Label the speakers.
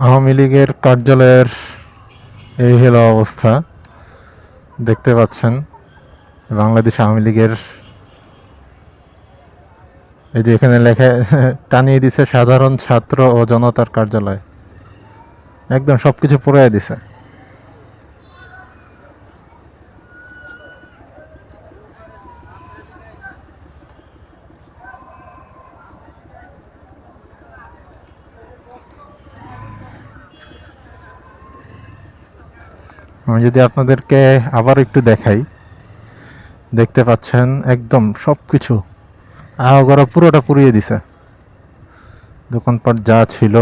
Speaker 1: আওয়ামী লীগের কার্যালয়ের এই হলো অবস্থা, দেখতে পাচ্ছেন। বাংলাদেশ আওয়ামী লীগের এই যে এখানে লেখা টানিয়ে দিছে সাধারণ ছাত্র ও জনতার কার্যালয়, একদম সবকিছু পুরাই দিছে। আমি যদি আপনাদেরকে আবার একটু দেখাই, দেখতে পাচ্ছেন একদম সবকিছু আগাগোড়া পুরোটা পুড়িয়ে দিছে। দোকানপাট যা ছিল